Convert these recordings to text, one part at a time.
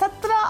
17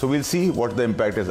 So we'll see what the impact is.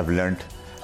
I've learned.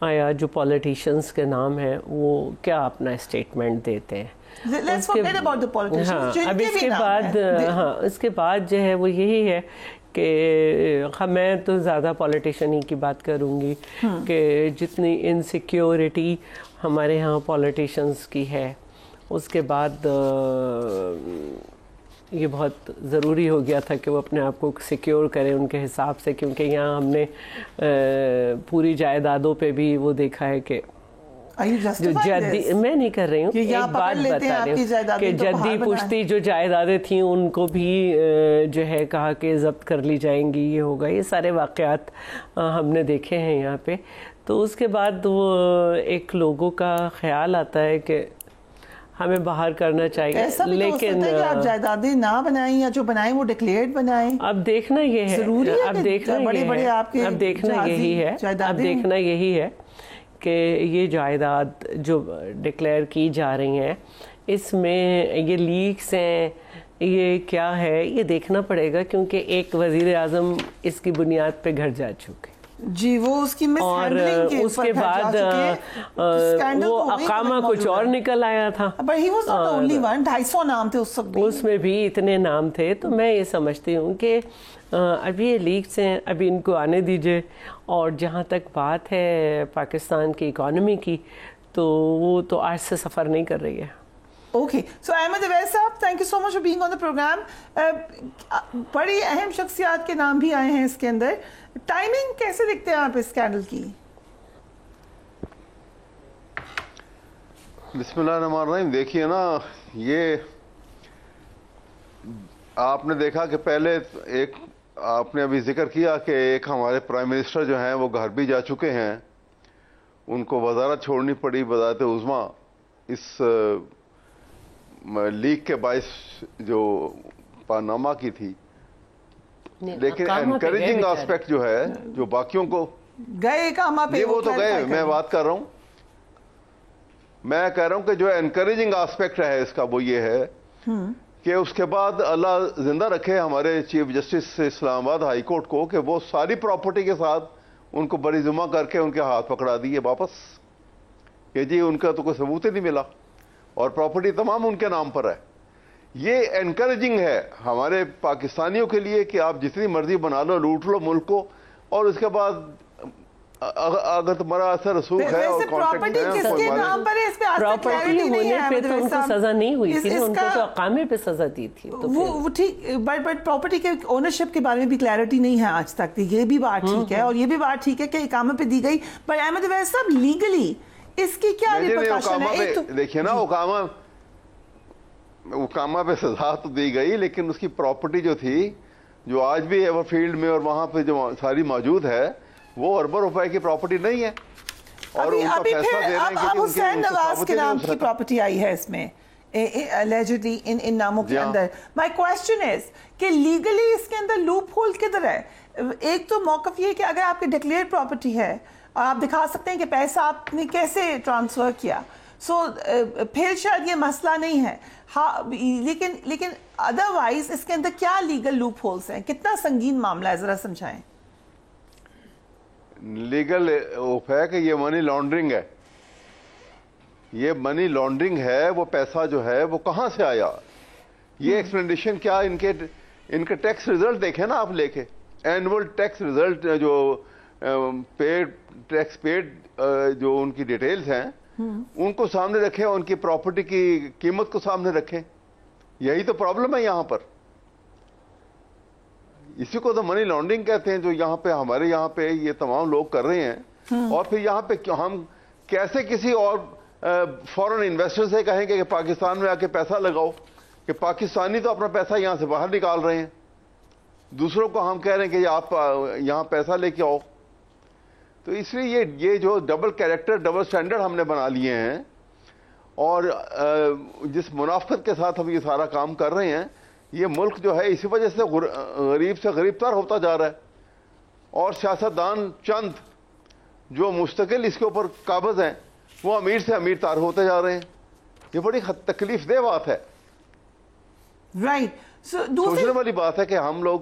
آیا جو politicians کے نام ہیں وہ کیا اپنا اسٹیٹمنٹ دیتے ہیں. Let's forget about the politicians. ہاں اب اس کے بعد اس کے بعد جو ہے وہ یہی ہے کہ میں تو زیادہ پولیٹیشین ہی کی بات کروں گی کہ جتنی انسیکیورٹی ہمارے ہاں پولیٹیشنز کی ہے اس کے بعد یہ بہت ضروری ہو گیا تھا کہ وہ اپنے آپ کو سیکیور کریں ان کے حساب سے, کیونکہ یہاں ہم نے پوری جائیدادوں پہ بھی وہ دیکھا ہے کہ جو جدی میں نہیں کر رہی ہوں, ایک بات بتا رہی ہوں کہ جدی پشتی جو جائیدادیں تھیں ان کو بھی جو ہے کہا کہ ضبط کر لی جائیں گی, یہ ہوگا, یہ سارے واقعات ہم نے دیکھے ہیں یہاں پہ. تو اس کے بعد وہ ایک لوگوں کا خیال آتا ہے کہ ہمیں باہر کرنا چاہیے, لیکن آپ جائیدادیں نہ بنائیں یا جو بنائیں وہ ڈکلیئرڈ بنائیں. اب دیکھنا یہ ہے, اب دیکھنا یہی ہے کہ یہ جائیداد جو ڈکلیئر کی جا رہی ہیں اس میں یہ لیکس ہیں, یہ کیا ہے یہ دیکھنا پڑے گا, کیونکہ ایک وزیر اعظم اس کی بنیاد پہ گھر جا چکے جی, وہ اس کی اور اس کے بعد وہ اقامہ کچھ اور نکل آیا تھا, 250 نام تھے اس میں بھی اتنے نام تھے. تو میں یہ سمجھتی ہوں کہ ابھی یہ لیکس ہیں, ابھی ان کو آنے دیجئے. اور جہاں تک بات ہے پاکستان کی اکانومی کی تو وہ تو آج سے سفر نہیں کر رہی ہے. Okay, so Ahmed Owais sahab, thank you so much for being on the programme. بڑی اہم شخصیات کے نام بھی آئے ہیں اس کے اندر. ٹائمنگ کیسے دیکھتے ہیں آپ اس اسکینڈل کی؟ بسم اللہ الرحمن الرحیم. دیکھیے نا, یہ آپ نے دیکھا کہ پہلے ایک آپ نے ابھی ذکر کیا کہ ایک ہمارے پرائم منسٹر جو ہیں وہ گھر بھی جا چکے ہیں, ان کو وزارت چھوڑنی پڑی بذات عظمیٰ اس لیک کے باعث جو پاناما کی تھی. لیکن انکریجنگ آسپیکٹ جو ہے جو باقیوں کو گئے کاما پہ, وہ تو گئے, میں بات کر رہا ہوں, میں کہہ رہا ہوں کہ جو انکریجنگ آسپیکٹ ہے اس کا وہ یہ ہے کہ اس کے بعد اللہ زندہ رکھے ہمارے چیف جسٹس اسلام آباد ہائی کورٹ کو کہ وہ ساری پراپرٹی کے ساتھ ان کو بری ذمہ کر کے ان کے ہاتھ پکڑا دیے واپس کہ جی ان کا تو کوئی ثبوت ہی نہیں ملا اور پراپرٹی تمام ان کے نام پر ہے. یہ انکریجنگ ہے ہمارے پاکستانیوں کے لیے کہ آپ جتنی مرضی بنا لو, لوٹ لو ملک کو, اور اس کے بعد اگر تمہارا اثر رسوخ ہے اور پراپرٹی کس کے نام پر ہے, اس پہ پراپرٹی ہونے پہ تو ان کو سزا نہیں ہوئی تھی, ان کو تو اقامے پہ سزا دی تھی. وہ ٹھیک, بٹ پراپرٹی کے اونرشپ کے بارے میں بھی کلیئرٹی نہیں ہے آج تک. یہ بھی بات ٹھیک ہے اور یہ بھی بات ٹھیک ہے کہ اقامے پہ دی گئی, بٹ احمد اویس صاحب لیگلی اس کی کیا ریپرکشن ہے؟ دیکھیے نا, اقامہ پہ سزا تو دی گئی, لیکن اس کی پراپرٹی جو تھی جو آج بھی ایور فیلڈ میں اور وہاں پہ جو ساری موجود ہے وہ اربوں روپے کی پراپرٹی نہیں ہے. اور ان کا فیصلہ دے رہے ہیں کہ حسین نواز کے نام کی پراپرٹی آئی ہے اس میں allegedly ان ناموں کے اندر. مائی کوسچن از کہ لیگلی اس کے اندر لوپ ہول کدھر ہے؟ ایک تو موقف یہ کہ اگر آپ کی ڈکلیئر پراپرٹی ہے اور آپ دکھا سکتے ہیں کہ پیسہ آپ نے کیسے ٹرانسفر کیا, سو پھر شاید یہ مسئلہ نہیں ہے. ہاں, لیکن ادروائز اس کے اندر کیا لیگل لوپ ہولز ہیں, کتنا سنگین معاملہ ہے, ذرا سمجھائیں. لیگل ہے کہ یہ منی لانڈرنگ ہے, یہ منی لانڈرنگ ہے. وہ پیسہ جو ہے وہ کہاں سے آیا, یہ ایکسپلینیشن کیا, ان کے ٹیکس ریزلٹ دیکھیں نا آپ, لے کے اینول ٹیکس ریزلٹ جو پیڈ ٹیکس پیڈ جو ان کی ڈیٹیلز ہیں ان کو سامنے رکھیں, ان کی پراپرٹی کی قیمت کو سامنے رکھیں. یہی تو پرابلم ہے یہاں پر. اسی کو تو منی لانڈرنگ کہتے ہیں جو یہاں پہ ہمارے یہاں پہ یہ تمام لوگ کر رہے ہیں. اور پھر یہاں پہ ہم کیسے کسی اور فورن انویسٹر سے کہیں گے کہ پاکستان میں آ کے پیسہ لگاؤ, کہ پاکستانی تو اپنا پیسہ یہاں سے باہر نکال رہے ہیں, دوسروں کو ہم کہہ رہے ہیں کہ آپ یہاں پیسہ لے کے آؤ. تو اس لیے یہ جو ڈبل کیریکٹر, ڈبل سٹینڈرڈ ہم نے بنا لیے ہیں, اور جس منافقت کے ساتھ ہم یہ سارا کام کر رہے ہیں, یہ ملک جو ہے اسی وجہ سے غریب سے غریب تر ہوتا جا رہا ہے. اور سیاستدان چند جو مستقل اس کے اوپر قابض ہیں وہ امیر سے امیر تر ہوتے جا رہے ہیں. یہ بڑی تکلیف دہ بات ہے. رائٹ, سوچنے والی بات ہے کہ ہم لوگ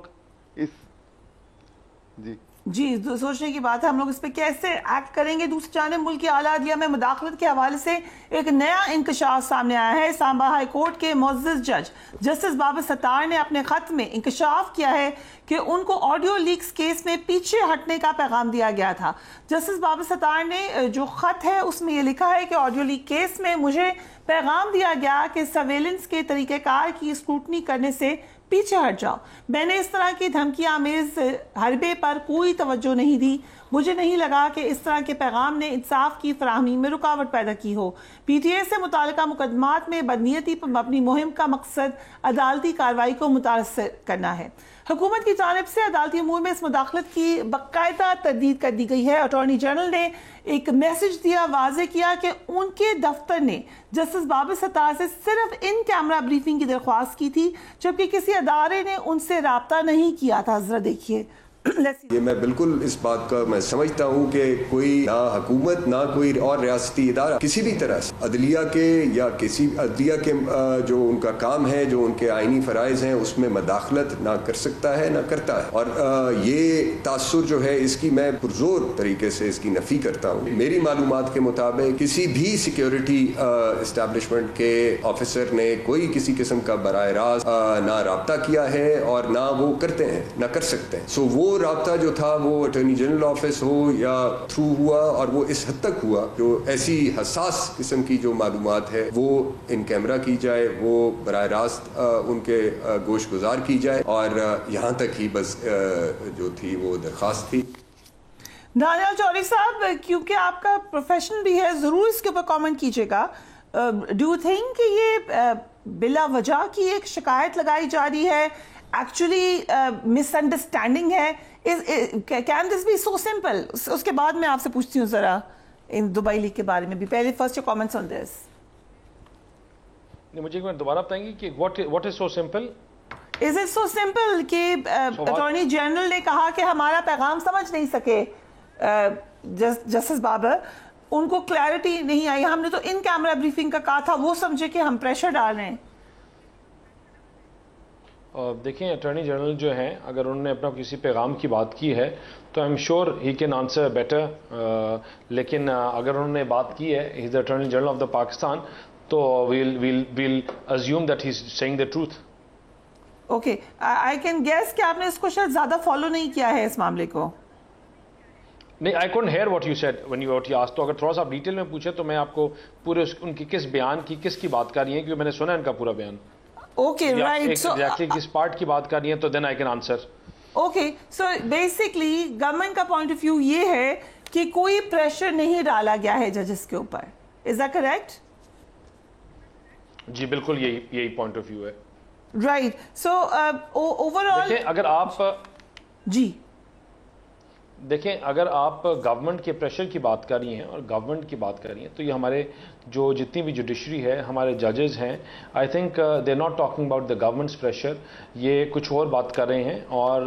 اس جی جی سوچنے کی بات ہے ہم لوگ اس پہ کیسے ایکٹ کریں گے. دوسری جانب ملک کی اعلیٰ عدلیہ میں مداخلت کے حوالے سے ایک نیا انکشاف سامنے آیا ہے. اسلام آباد ہائی کورٹ کے معزز جج جسٹس بابر ستار نے اپنے خط میں انکشاف کیا ہے کہ ان کو آڈیو لیکس کیس میں پیچھے ہٹنے کا پیغام دیا گیا تھا. جسٹس بابر ستار نے جو خط ہے اس میں یہ لکھا ہے کہ آڈیو لیک کیس میں مجھے پیغام دیا گیا کہ سرویلنس کے طریقہ کار کی اسکروٹنی کرنے سے پیچھے ہٹ جاؤ. میں نے اس طرح کی دھمکی آمیز حربے پر کوئی توجہ نہیں دی. مجھے نہیں لگا کہ اس طرح کے پیغام نے انصاف کی فراہمی میں رکاوٹ پیدا کی ہو. پی ٹی اے سے متعلقہ مقدمات میں بدنیتی پر مبنی مہم کا مقصد عدالتی کارروائی کو متاثر کرنا ہے. حکومت کی جانب سے عدالتی امور میں اس مداخلت کی باقاعدہ تردید کر دی گئی ہے. اٹارنی جنرل نے ایک میسج دیا، واضح کیا کہ ان کے دفتر نے جسٹس بابر ستار سے صرف ان کیمرہ بریفنگ کی درخواست کی تھی جبکہ کسی ادارے نے ان سے رابطہ نہیں کیا تھا. ذرا دیکھیے. یہ میں بالکل اس بات کا میں سمجھتا ہوں کہ کوئی نہ حکومت نہ کوئی اور ریاستی ادارہ کسی بھی طرح سے عدلیہ کے یا کسی عدلیہ کے جو ان کا کام ہے، جو ان کے آئینی فرائض ہیں، اس میں مداخلت نہ کر سکتا ہے نہ کرتا ہے. اور یہ تاثر جو ہے اس کی میں پرزور طریقے سے اس کی نفی کرتا ہوں. میری معلومات کے مطابق کسی بھی سیکیورٹی اسٹیبلشمنٹ کے آفیسر نے کوئی کسی قسم کا براہ راست نہ رابطہ کیا ہے اور نہ وہ کرتے ہیں نہ کر سکتے ہیں. سو وہ رابطہ جو تھا وہ اٹارنی جنرل آفس ہو یا تھرو ہوا، اور وہ اس حد تک ہوا جو ایسی حساس قسم کی جو معلومات ہے وہ ان کیمرہ کی جائے، وہ براہ راست ان کے گوش گزار کی جائے، اور یہاں تک ہی بس جو تھی وہ درخواست تھی. دانیال چودھری صاحب، کیونکہ آپ کا پروفیشن بھی ہے، ضرور اس کے اوپر کامنٹ کیجیے گا. ڈو یو تھنک کہ یہ بلا وجہ کی ایک شکایت لگائی جا رہی ہے، ایکچولی مس انڈرسٹینڈنگ ہے؟ Can this be so simple? اس کے بعد میں آپ سے پوچھتی ہوں ذرا ان دبئی لیگ کے بارے میں بھی. پہلے فرسٹ یور کامنٹس آن دس. مجھے ایک بار دوبارہ بتائیں گے کہ what is so simple? Is it so simple کہ اٹارنی جنرل نے کہا کہ ہمارا پیغام سمجھ نہیں سکے جسٹس بابر، ان کو کلیئرٹی نہیں آئی، ہم نے تو ان کیمرہ بریفنگ کا کہا تھا، وہ سمجھے کہ ہم پریشر ڈال رہے ہیں. دیکھیں اٹارنی جنرل جو ہیں اگر انہوں نے اپنا کسی پیغام کی بات کی ہے تو I am sure he can answer better. لیکن اگر انہوں نے بات کی ہے، he is the attorney general of the Pakistan, تو we'll assume that he is saying the truth. Okay, I can guess کہ آپ نے اس کو شاید زیادہ فالو نہیں کیا ہے اس معاملے کو. نہیں، I can't hear what you said when you what you asked. تو اگر تھوڑا سا آپ ڈیٹیل میں پوچھیں تو میں آپ کو پورے ان کی کس بیان کی کس کی بات کر رہی ہیں، کیونکہ میں نے سنا ہے ان کا پورا بیان. Okay right. سو ایگزیکٹلی کس پارٹ کی بات کر رہی ہیں تو then I can answer. Okay, so basically government کا پوائنٹ آف ویو یہ ہے کہ کوئی پریشر نہیں ڈالا گیا ہے ججز کے اوپر. Is that correct? جی بالکل یہی پوائنٹ آف ویو ہے. رائٹ. سو اوور آل دیکھیں اگر آپ دیکھیں اگر آپ گورنمنٹ کے پریشر کی بات کر رہی ہیں اور گورنمنٹ کی بات کر رہی ہیں تو یہ ہمارے جو جتنی بھی جوڈیشری ہے، ہمارے ججز ہیں، I think they are not talking about the government's pressure. یہ کچھ اور بات کر رہے ہیں. اور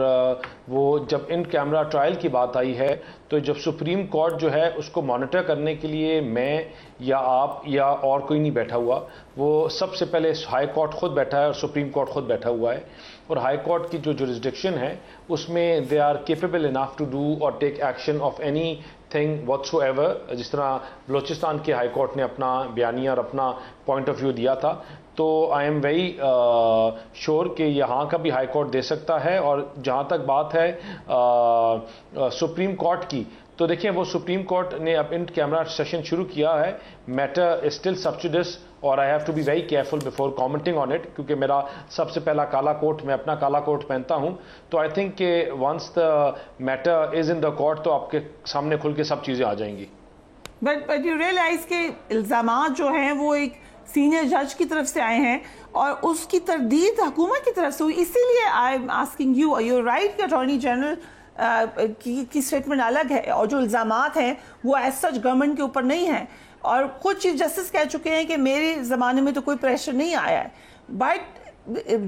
وہ جب ان کیمرہ ٹرائل کی بات آئی ہے تو جب سپریم کورٹ جو ہے اس کو مانیٹر کرنے کے لیے میں یا آپ یا اور کوئی نہیں بیٹھا ہوا، وہ سب سے پہلے ہائی کورٹ خود بیٹھا ہے اور سپریم کورٹ خود بیٹھا ہوا ہے. اور ہائی کورٹ کی جو جورسڈکشن ہے اس میں they are capable enough to do اور take action of anything whatsoever. جس طرح بلوچستان کے ہائی کورٹ نے اپنا بیانیہ اور اپنا پوائنٹ آف ویو دیا تھا، تو آئی ایم ویری شیور کہ یہاں کا بھی ہائی کورٹ دے سکتا ہے. اور جہاں تک بات ہے سپریم کورٹ کی، تو دیکھیں وہ سپریم کورٹ نے اب ان کیمرہ سیشن شروع کیا ہے. Matter is still sub judice اور I have to be very careful before commenting on it, کیونکہ میرا سب سے پہلا کالا کوٹ، میں اپنا کالا کوٹ پہنتا ہوں. تو آئی تھنک کہ once the matter is in the court تو آپ کے سامنے کھل کے سب چیزیں آ جائیں گی. بٹ یو ریئلائز کہ الزامات جو ہیں وہ ایک سینئر جج کی طرف سے آئے ہیں اور اس کی تردید حکومت کی طرف سے ہوئی. اسی لیے I am asking you right کہ اٹارنی جنرل کی اسٹیٹمنٹ الگ ہے اور جو الزامات ہیں وہ ایز سچ گورنمنٹ کے اوپر نہیں ہیں. اور خود چیف جسٹس کہہ چکے ہیں کہ میرے زمانے میں تو کوئی پریشر نہیں آیا ہے، بٹ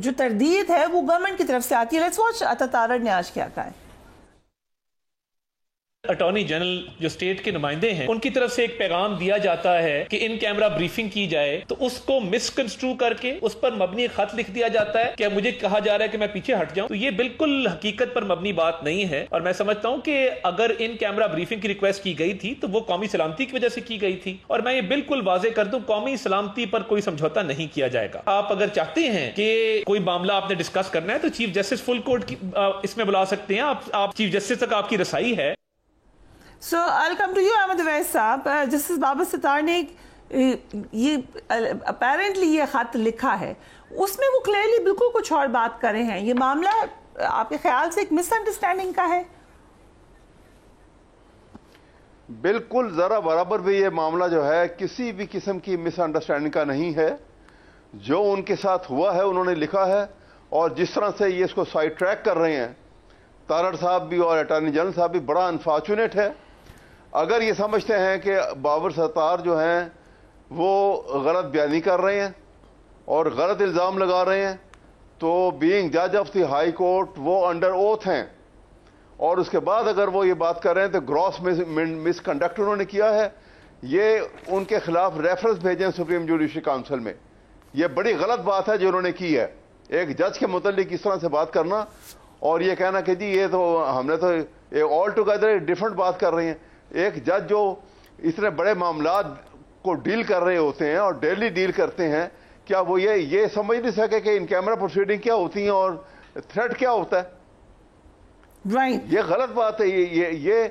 جو تردید ہے وہ گورنمنٹ کی طرف سے آتی ہے. لیٹس واچ عطا تارڑ نے آج کیا کہا ہے. اٹارنی جنرل جو اسٹیٹ کے نمائندے ہیں ان کی طرف سے ایک پیغام دیا جاتا ہے کہ ان کیمرہ بریفنگ کی جائے تو اس کو مس کنسٹرو کر کے اس پر مبنی خط لکھ دیا جاتا ہے کہ مجھے کہا جا رہا ہے کہ میں پیچھے ہٹ جاؤں. تو یہ بالکل حقیقت پر مبنی بات نہیں ہے, اور میں سمجھتا ہوں کہ اگر ان کیمرہ بریفنگ کی ریکویسٹ کی گئی تھی تو وہ قومی سلامتی کی وجہ سے کی گئی تھی, اور میں یہ بالکل واضح کر دوں قومی سلامتی پر کوئی سمجھوتا نہیں کیا جائے گا. آپ اگر چاہتے ہیں کہ کوئی معاملہ آپ نے ڈسکس کرنا ہے تو چیف جسٹس فل کورٹ اس میں بلا سکتے ہیں, آپ چیف جسٹس تک آپ کی رسائی ہے. So I'll come to you, Ahmed Awais صاحب. جسٹس بابر ستار نے یہ اپیرنٹلی یہ خط لکھا ہے, اس میں وہ کلیئرلی بالکل کچھ اور بات کر رہے ہیں. یہ معاملہ آپ کے خیال سے ایک مس انڈرسٹینڈنگ کا ہے؟ بالکل ذرا برابر بھی یہ معاملہ جو ہے کسی بھی قسم کی مس انڈرسٹینڈنگ کا نہیں ہے. جو ان کے ساتھ ہوا ہے انہوں نے لکھا ہے, اور جس طرح سے یہ اس کو سائڈ ٹریک کر رہے ہیں تارڑ صاحب بھی اور اٹارنی جنرل صاحب بھی, بڑا انفارچونیٹ ہے. اگر یہ سمجھتے ہیں کہ بابر ستار جو ہیں وہ غلط بیانی کر رہے ہیں اور غلط الزام لگا رہے ہیں, تو بینگ جج آف دی ہائی کورٹ وہ انڈر اوتھ ہیں, اور اس کے بعد اگر وہ یہ بات کر رہے ہیں تو گراس مس کنڈکٹ انہوں نے کیا ہے. یہ ان کے خلاف ریفرنس بھیجیں سپریم جوڈیشری کاؤنسل میں. یہ بڑی غلط بات ہے جو انہوں نے کی ہے, ایک جج کے متعلق اس طرح سے بات کرنا اور یہ کہنا کہ جی یہ تو ہم نے تو آل ٹوگیدر ڈفرنٹ بات کر رہے ہیں. ایک جج جو اتنے بڑے معاملات کو ڈیل کر رہے ہوتے ہیں اور ڈیلی ڈیل کرتے ہیں, کیا وہ یہ سمجھ نہیں سکے کہ ان کیمرہ پروسیڈنگ کیا ہوتی ہیں اور تھریٹ کیا ہوتا ہے؟ رائٹ, یہ غلط بات ہے. یہ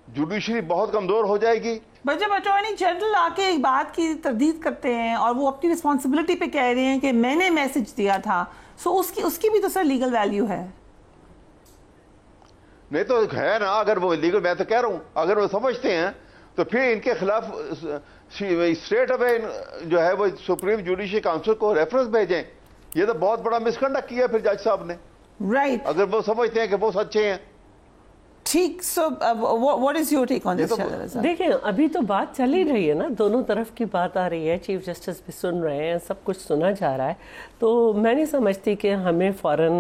جوڈیشری بہت کمزور ہو جائے گی. بٹ جب اٹارنی جنرل آ کے ایک بات کی تردید کرتے ہیں اور وہ اپنی رسپانسبلٹی پہ کہہ رہے ہیں کہ میں نے میسج دیا تھا, سو اس کی بھی تو سر لیگل ویلیو ہے. نہیں تو ہے نا, اگر وہ لیگل, میں تو کہہ رہا ہوں اگر وہ سمجھتے ہیں تو پھر ان کے خلاف اسٹریٹ اوے جو ہے وہ سپریم جوڈیشری کاؤنسل کو ریفرنس بھیجیں. یہ تو بہت بڑا مس کنڈکٹ کیا پھر جج صاحب نے. رائٹ, اگر وہ سمجھتے ہیں کہ وہ سچے ہیں. ٹھیک. So what is your take on this? دیکھیں ابھی تو بات چل ہی رہی ہے نا, دونوں طرف کی بات آ رہی ہے, چیف جسٹس بھی سن رہے ہیں, سب کچھ سنا جا رہا ہے. تو میں نہیں سمجھتی کہ ہمیں فوراً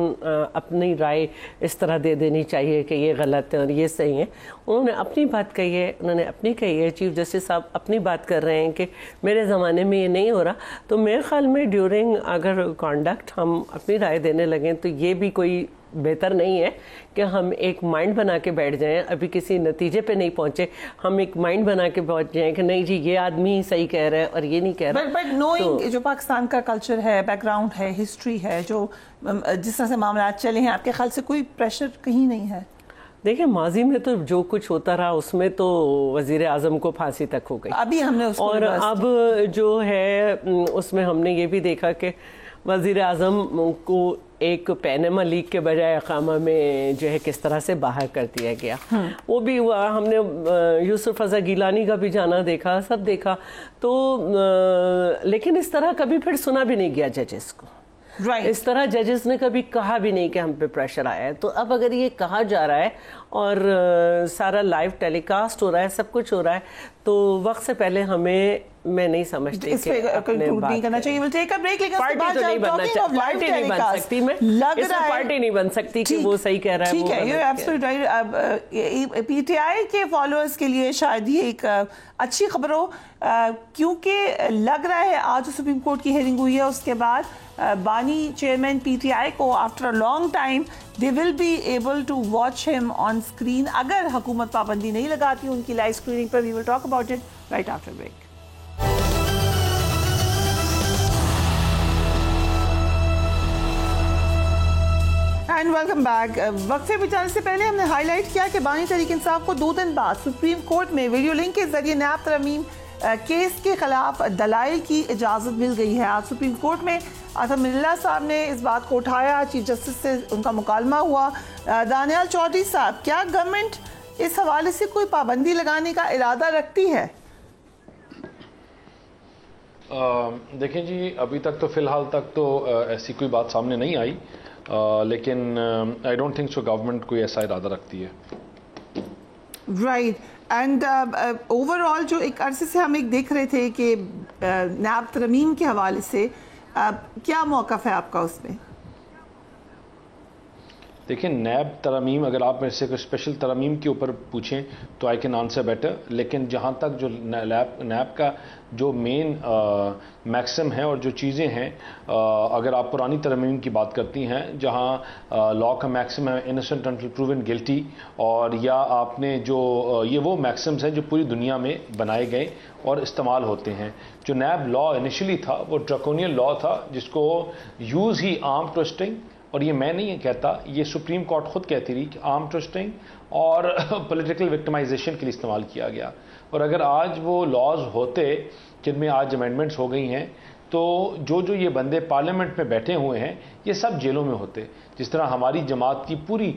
اپنی رائے اس طرح دے دینی چاہیے کہ یہ غلط ہے اور یہ صحیح ہے. انہوں نے اپنی بات کہی ہے, انہوں نے اپنی کہی ہے, چیف جسٹس صاحب اپنی بات کر رہے ہیں کہ میرے زمانے میں یہ نہیں ہو رہا. تو میرے خیال میں ڈیورنگ اگر کانڈکٹ ہم اپنی رائے دینے لگیں تو یہ بھی کوئی بہتر نہیں ہے کہ ہم ایک مائنڈ بنا کے بیٹھ جائیں, ابھی کسی نتیجے پہ نہیں پہنچے, ہم ایک مائنڈ بنا کے بیٹھ جائیں کہ نہیں جی یہ آدمی صحیح کہہ رہا ہے اور یہ نہیں کہہ رہا. بٹ نوئنگ جو پاکستان کا کلچر ہے, بیک گراؤنڈ ہے, ہسٹری ہے, جو جس طرح سے معاملات چلے ہیں, آپ کے خیال سے کوئی پریشر کہیں نہیں ہے؟ دیکھیں ماضی میں تو جو کچھ ہوتا رہا اس میں تو وزیر اعظم کو پھانسی تک ہو گئی, ابھی ہم نے اس کو, اور اب جو ہے اس میں ہم نے یہ بھی دیکھا کہ وزیر اعظم کو ایک پینما لیک کے بجائے اقامہ میں جو ہے کس طرح سے باہر کر دیا گیا. وہ بھی ہوا, ہم نے یوسف رضا گیلانی کا بھی جانا دیکھا, سب دیکھا. تو لیکن اس طرح کبھی پھر سنا بھی نہیں گیا ججز کو, اس طرح ججز نے کبھی کہا بھی نہیں کہ ہم پہ پریشر آیا ہے. تو اب اگر یہ کہا جا رہا ہے اور سارا لائیو ٹیلی کاسٹ ہو رہا ہے, سب کچھ ہو رہا ہے, تو وقت سے پہلے ہمیں, میں نہیں سمجھتی اس پہ کنکلوڈ نہیں کرنا چاہیے. ول ٹیک اے بریک, لیکن پارٹی نہیں بن سکتی, میں اس میں پارٹی نہیں بن سکتی کہ وہ صحیح کہہ رہا ہے. ٹھیک ہے, you absolute right. P T I کے فالوورز کے لیے شاید یہ ایک اچھی خبر ہو, کیونکہ لگ رہا ہے آج جو سپریم کورٹ کی ہیئرنگ ہوئی ہے اس کے بعد بانی چیئرمین پی ٹی آئی کو after a long time they will be able to watch him on screen اگر حکومت پابندی نہیں لگاتی ان کی live screening per. we will talk about it right after break. And welcome back. وقفے پہ جانے سے پہلے ہم نے ہائی لائٹ کیا کہ بانی تحریک انصاف کو 2 دن بعد سپریم کورٹ میں ویڈیو لنک کے ذریعے نیب ترمیم کیس کے خلاف دلائل کی اجازت مل گئی ہے. آج سپریم کورٹ میں اطہر اللہ صاحب نے اس بات کو اٹھایا, چیف جسٹس سے ان کا مکالمہ ہوا. دانیال چودھری صاحب, کیا گورنمنٹ اس حوالے سے کوئی پابندی لگانے کا ارادہ رکھتی ہے؟ دیکھیں جی, ابھی تک تو فی الحال تک تو ایسی کوئی بات سامنے نہیں آئی, لیکن I don't think so government کوئی ایسا ارادہ رکھتی ہے. رائٹ. اینڈ اوور آل جو ایک عرصے سے ہم ایک دیکھ رہے تھے کہ نیب ترمیم کے حوالے سے کیا موقف ہے آپ کا اس میں؟ دیکھیں نیب ترامیم اگر آپ میرے سے کوئی اسپیشل ترامیم کے اوپر پوچھیں تو آئی کین آنسر بیٹر، لیکن جہاں تک جو نیب کا جو مین میکسم ہے اور جو چیزیں ہیں، اگر آپ پرانی ترامیم کی بات کرتی ہیں جہاں لا کا میکسم ہے انوسنٹ انٹل پروون گلٹی، اور یا آپ نے جو یہ وہ میکسمز ہیں جو پوری دنیا میں بنائے گئے اور استعمال ہوتے ہیں. جو نیب لا انیشلی تھا وہ ڈریکونین لا تھا جس کو یوز ہی آرم ٹوسٹنگ، اور یہ میں نہیں کہتا، یہ سپریم کورٹ خود کہتی رہی کہ آرم ٹوسٹنگ اور پولیٹیکل وکٹمائزیشن کے لیے استعمال کیا گیا. اور اگر آج وہ لاز ہوتے جن میں آج امینڈمنٹس ہو گئی ہیں تو جو یہ بندے پارلیمنٹ میں بیٹھے ہوئے ہیں یہ سب جیلوں میں ہوتے. جس طرح ہماری جماعت کی پوری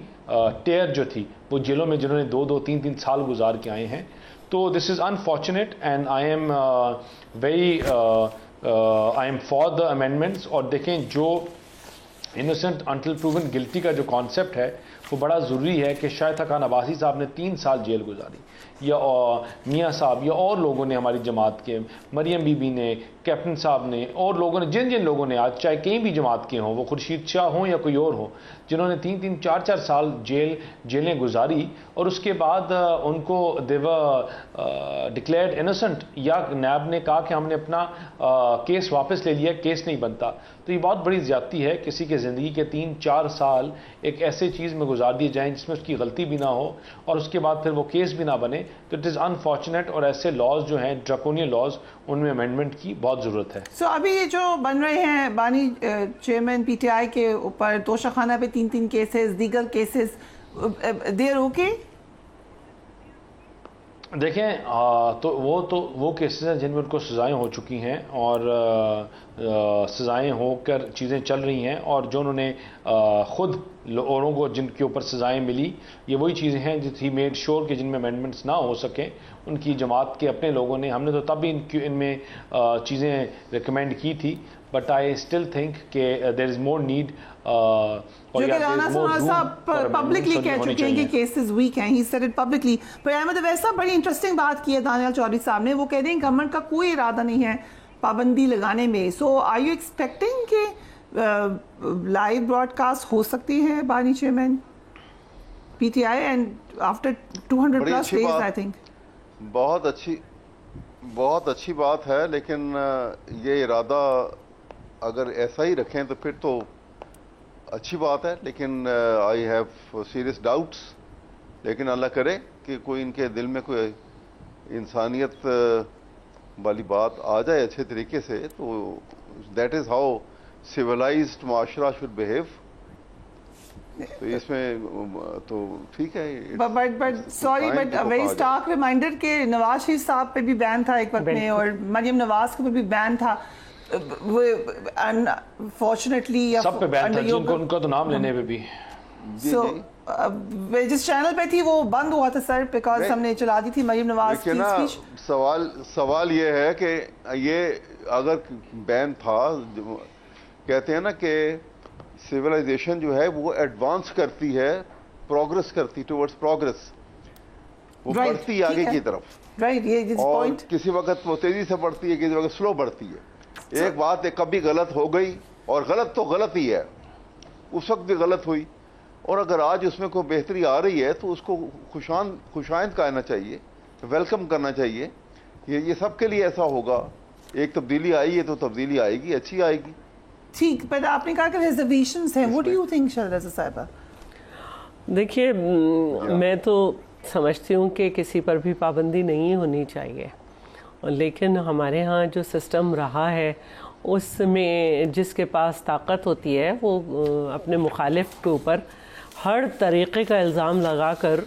ٹیئر جو تھی وہ جیلوں میں جنہوں نے 2-2 3-3 سال گزار کے آئے ہیں. تو this is unfortunate and I am for the amendments. اور دیکھیں جو انوسنٹ انٹل پروون گلٹی کا جو کانسیپٹ ہے وہ بڑا ضروری ہے کہ شاہد خاقان عباسی صاحب نے 3 سال جیل گزاری، یا میاں صاحب یا اور لوگوں نے ہماری جماعت کے، مریم بی بی نے، کیپٹن صاحب نے، اور لوگوں نے جن لوگوں نے آج چاہے کہیں بھی جماعت کے ہوں، وہ خورشید شاہ ہوں یا کوئی اور ہو، جنہوں نے 3-3 4-4 سال جیلیں گزاری اور اس کے بعد ان کو ڈکلیئرڈ انوسنٹ، یا نیب نے کہا کہ ہم نے اپنا کیس واپس لے لیا، کیس نہیں بنتا. تو یہ بہت بڑی زیادتی ہے کسی کے زندگی کے 3-4 سال ایک ایسے چیز میں گزار دیے جائیں جس میں اس کی غلطی بھی نہ ہو اور اس کے بعد پھر وہ کیس بھی نہ بنے. تو اٹ از انفارچونیٹ، اور ایسے لاز جو ہیں ڈریکونین لاز ان میں امینڈمنٹ کی بہت ضرورت ہے. سو ابھی یہ جو بن رہے ہیں بانی چیئرمین پی ٹی آئی کے اوپر توشہ پہ 3 کیسز، دیگر کیسز، دیر اوکے؟ دیکھیں تو وہ کیسز ہیں جن میں ان کو سزائیں ہو چکی ہیں اور سزائیں ہو کر چیزیں چل رہی ہیں، اور جو انہوں نے خود اوروں کو جن کے اوپر سزائیں ملی یہ وہی چیزیں ہیں جس ہی میڈ شور کہ جن میں امینڈمنٹس نہ ہو سکیں. ان کی جماعت کے اپنے لوگوں نے، ہم نے تو تب بھی ان میں چیزیں ریکمینڈ کی تھی، بٹ آئی اسٹل تھنک کہ دیر از مور نیڈ. جو کہ رانا سنوار صاحب پبلکلی کہہ چکے ہیں کہ کیسز ویک ہیں، ہی سیڈ اٹ پبلکلی. پر احمد ویسا بڑی انٹرسٹنگ بات کی ہے دانیال چودھری صاحب نے، وہ کہہ رہے ہیں گورنمنٹ کا کوئی ارادہ نہیں ہے پابندی لگانے میں. سو آر یو ایکسپیکٹنگ کہ لائیو براڈ کاسٹ ہو سکتی ہے بانی chairman P T I and after 200+ days I think? بہت اچھی بات ہے، لیکن یہ ارادہ اگر ایسا ہی رکھیں تو پھر تو اچھی بات ہے، لیکن آئی ہیو سیریس ڈاؤٹس. لیکن اللہ کرے کہ کوئی ان کے دل میں کوئی انسانیت والی بات آ جائے اچھے طریقے سے، تو دیٹ از ہاؤ سویلائزڈ معاشرہ شوڈ بہیو. تو اس میں تو ٹھیک ہے. But sorry but very stark reminder کہ نواز شریف صاحب پہ بھی بین تھا ایک وقت میں، اور مریم نواز کے پہ بھی بین تھا. فارچونیٹلی سب پہ بین تھا، ان کا تو نام لینے پہ بھی. سو جس چینل پہ تھی وہ بند ہوا تھا سر، بیکاز ہم نے چلا دی تھی مریم نواز کی اسپیچ. سوال یہ ہے کہ یہ اگر بین تھا، کہتے ہیں نا کہ سویلائزیشن جو ہے وہ ایڈوانس کرتی ہے، پروگرس کرتی ٹورڈز پروگرس، وہ بڑھتی آگے کی طرف، اور کسی وقت وہ تیزی سے بڑھتی ہے، کسی وقت سلو بڑھتی ہے. ایک بات ہے کبھی غلط ہو گئی، اور غلط تو غلط ہی ہے، اس وقت بھی غلط ہوئی، اور اگر آج اس میں کوئی بہتری آ رہی ہے تو اس کو خوشائند کہنا چاہیے، ویلکم کرنا چاہیے. یہ سب کے لیے ایسا ہوگا. ایک تبدیلی آئی ہے تو تبدیلی آئے گی، اچھی آئے گی. ٹھیک، پر آپ نے کہا کہ ریزرویشنز ہیں. واٹ ڈو یو تھنک شہزادہ صاحبہ؟ دیکھیے میں تو سمجھتی ہوں کہ کسی پر بھی پابندی نہیں ہونی چاہیے، لیکن ہمارے ہاں جو سسٹم رہا ہے اس میں جس کے پاس طاقت ہوتی ہے وہ اپنے مخالف کے اوپر ہر طریقے کا الزام لگا کر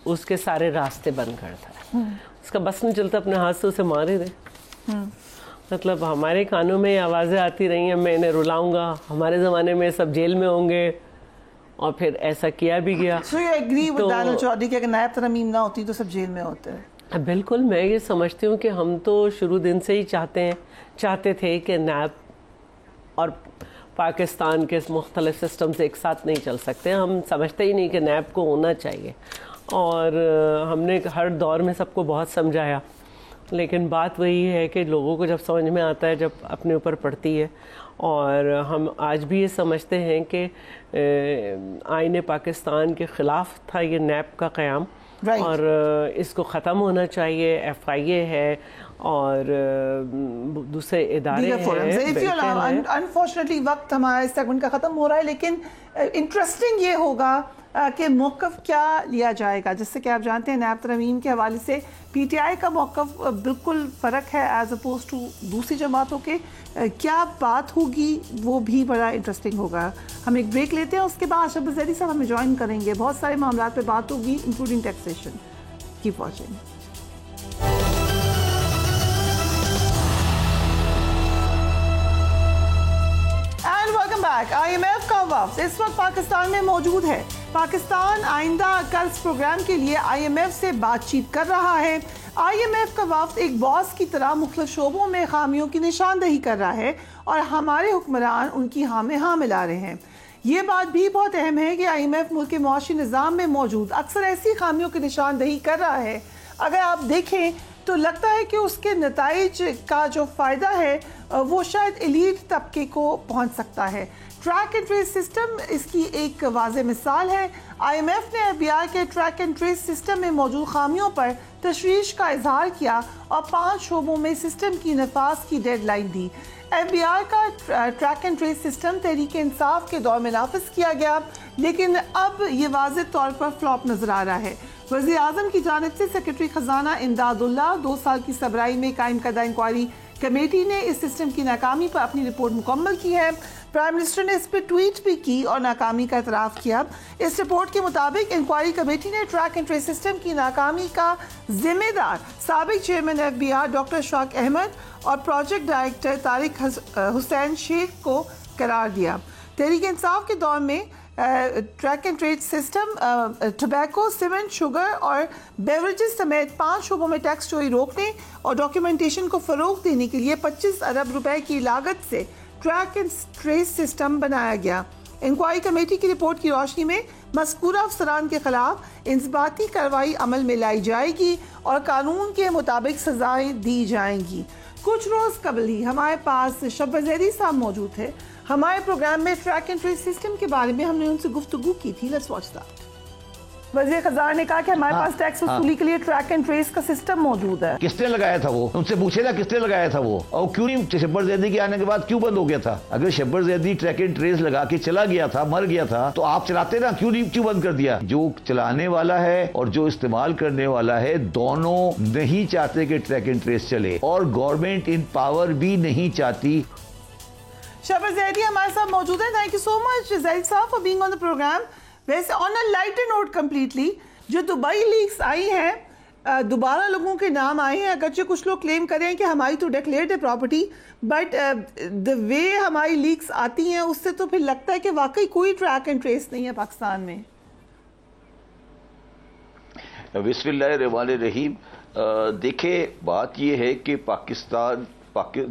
اس کے سارے راستے بند کرتا ہے. اس کا بس نہیں چلتا اپنے ہاتھ سے اسے مارے دے. مطلب ہمارے کانوں میں آوازیں آتی رہی ہیں میں انہیں رلاؤں گا، ہمارے زمانے میں سب جیل میں ہوں گے، اور پھر ایسا کیا بھی گیا. So you agree with Daniel Chaudhary کہ اگر نائب ترمیم نہ ہوتی تو سب جیل میں ہوتے ہیں؟ بالکل. میں یہ سمجھتی ہوں کہ ہم تو شروع دن سے ہی چاہتے تھے کہ نیب اور پاکستان کے مختلف سسٹمز ایک ساتھ نہیں چل سکتے. ہم سمجھتے ہی نہیں کہ نیب کو ہونا چاہیے، اور ہم نے ہر دور میں سب کو بہت سمجھایا. لیکن بات وہی ہے کہ لوگوں کو جب سمجھ میں آتا ہے، جب اپنے اوپر پڑتی ہے، اور ہم آج بھی یہ سمجھتے ہیں کہ آئین پاکستان کے خلاف تھا یہ نیب کا قیام، اور اس کو ختم ہونا چاہیے. ایف آئی اے ہے اور دوسرے ادارے ہیں. انفارچونیٹلی وقت ہمارا اس سیگمنٹ کا ختم ہو رہا ہے، لیکن انٹرسٹنگ یہ ہوگا کہ موقف کیا لیا جائے گا. جس سے کہ آپ جانتے ہیں نیب ترمیم کے حوالے سے پی ٹی آئی کا موقف بالکل فرق ہے ایز اپوز ٹو دوسری جماعتوں کے. کیا بات ہوگی وہ بھی بڑا انٹرسٹنگ ہوگا. ہم ایک بریک لیتے ہیں، اس کے بعد شہباز زیدی صاحب ہمیں جوائن کریں گے. بہت سارے معاملات پہ بات ہوگی including taxation. Keep watching. And welcome back. I M F کا وفد اس وقت پاکستان میں موجود ہے. پاکستان آئندہ قرض پروگرام کے لیے آئی ایم ایف سے بات چیت کر رہا ہے. آئی ایم ایف کا وفد ایک باس کی طرح مختلف شعبوں میں خامیوں کی نشاندہی کر رہا ہے اور ہمارے حکمران ان کی ہاں میں ہاں ملا رہے ہیں. یہ بات بھی بہت اہم ہے کہ آئی ایم ایف ملک کے معاشی نظام میں موجود اکثر ایسی خامیوں کی نشاندہی کر رہا ہے. اگر آپ دیکھیں تو لگتا ہے کہ اس کے نتائج کا جو فائدہ ہے وہ شاید ایلیٹ طبقے کو پہنچ سکتا ہے. ٹریک اینڈ ٹریس سسٹم اس کی ایک واضح مثال ہے. آئی ایم ایف نے ایف بی آئی کے ٹریک اینڈ ٹریس سسٹم میں موجود خامیوں پر تشویش کا اظہار کیا اور 5 شعبوں میں سسٹم کی نفاذ کی ڈیڈ لائن دی. ایف بی آئی کا track and trace system Tehreek Insaf کے دور میں نافذ کیا گیا، لیکن اب یہ واضح طور پر فلاپ نظر آ رہا ہے. وزیر اعظم کی جانب سے سیکرٹری خزانہ امداد اللہ 2 سال کی سربراہی میں قائم کردہ انکوائری کمیٹی نے اس سسٹم کی ناکامی پر اپنی رپورٹ مکمل کی ہے. پرائم منسٹر نے اس پہ ٹویٹ بھی کی اور ناکامی کا اعتراف کیا. اس رپورٹ کے مطابق انکوائری کمیٹی نے ٹریک اینڈ ٹریس سسٹم کی ناکامی کا ذمہ دار سابق chairman F B R doctor Ashfaq Ahmed اور پروجیکٹ ڈائریکٹر طارق حسین شیخ کو قرار دیا. تحریک انصاف کے دور میں track and trace system tobacco, cement, sugar اور بیوریجز سمیت 5 شعبوں میں ٹیکس چوری روکنے اور ڈاکیومنٹیشن کو فروغ دینے کے لیے 25 ارب روپے کی لاگت سے ٹریک اینڈ ٹریس سسٹم بنایا گیا. انکوائری کمیٹی کی رپورٹ کی روشنی میں مذکورہ افسران کے خلاف انضباطی کارروائی عمل میں لائی جائے گی اور قانون کے مطابق سزائیں دی جائیں گی. کچھ روز قبل ہی ہمارے پاس شہباز زیدی صاحب موجود تھے. ہمارے پروگرام میں ٹریک اینڈ ٹریس سسٹم کے بارے میں ہم نے ان سے گفتگو کی تھی. Let's watch that. وزیر خزانہ نے کہا کہ ہمارے پاس ٹیکس وصولی کے لیے ٹریک اینڈ ٹریس کا سسٹم موجود ہے. کس نے لگایا تھا وہ؟ ان سے پوچھے نا کس نے لگایا تھا وہ، اور کیوں نہیں شہباز زیدی کے آنے کے بعد کیوں بند ہو گیا تھا؟ اگر Shahbaz Zaidi track and trace لگا کے چلا گیا تھا، مر گیا تھا، تو آپ چلاتے نا، کیوں بند کر دیا؟ جو چلانے والا ہے اور جو استعمال کرنے والا ہے دونوں نہیں چاہتے کہ ٹریک اینڈ ٹریس چلے، اور گورنمنٹ ان پاور بھی نہیں چاہتی. شہباز زیدی ہمارے ساتھ موجود ہیں. Thank you so much Zaid sahab for being on the programme. ویسے on a lighter note completely جو دبئی لیکس آئی ہیں، دوبارہ لوگوں کے نام آئے ہیں. اگرچہ کچھ لوگ کلیم کریں کہ ہماری تو ڈیکلیئرڈ ہے پراپرٹی، بٹ دا وے ہماری لیکس آتی ہیں اس سے تو پھر لگتا ہے کہ واقعی کوئی ٹریک اینڈ ٹریس نہیں ہے پاکستان میں. بسم اللہ الرحمن الرحیم. دیکھیں بات یہ ہے کہ پاکستان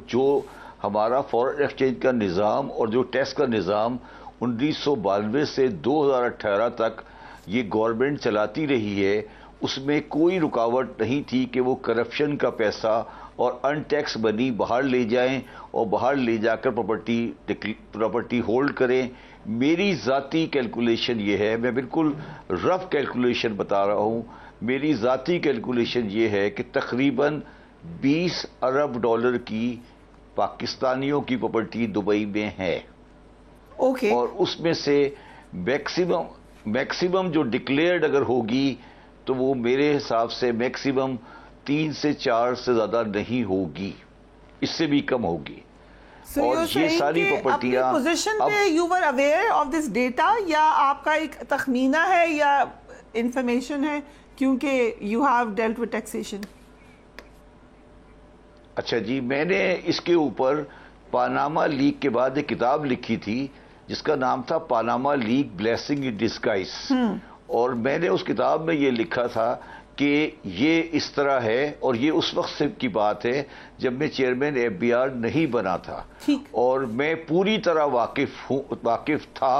جو ہمارا فورن ایکسچینج کا نظام اور جو ٹیکس کا نظام 1992 سے 2018 تک یہ گورنمنٹ چلاتی رہی ہے، اس میں کوئی رکاوٹ نہیں تھی کہ وہ کرپشن کا پیسہ اور ان ٹیکس منی باہر لے جائیں اور باہر لے جا کر پراپرٹی ہولڈ کریں. میری ذاتی کیلکولیشن یہ ہے، میں بالکل رف کیلکولیشن بتا رہا ہوں، میری ذاتی کیلکولیشن یہ ہے کہ تقریباً 20 ارب ڈالر کی پاکستانیوں کی پراپرٹی دبئی میں ہے. اور اس میں سے میکسیمم جو ڈکلیئرڈ اگر ہوگی تو وہ میرے حساب سے میکسیمم 3 سے 4 سے زیادہ نہیں ہوگی، اس سے بھی کم ہوگی. اور یہ ساری پراپرٹیاں پوزیشن پہ you were aware of this data, یا آپ کا ایک تخمینہ ہے یا انفارمیشن ہے کیونکہ you have dealt with taxation? اچھا جی، میں نے اس کے اوپر پاناما لیک کے بعد ایک کتاب لکھی تھی جس کا نام تھا Panama leak blessing in disguise, اور میں نے اس کتاب میں یہ لکھا تھا کہ یہ اس طرح ہے، اور یہ اس وقت سے کی بات ہے جب میں چیئرمین ایف بی آر نہیں بنا تھا، اور میں پوری طرح واقف تھا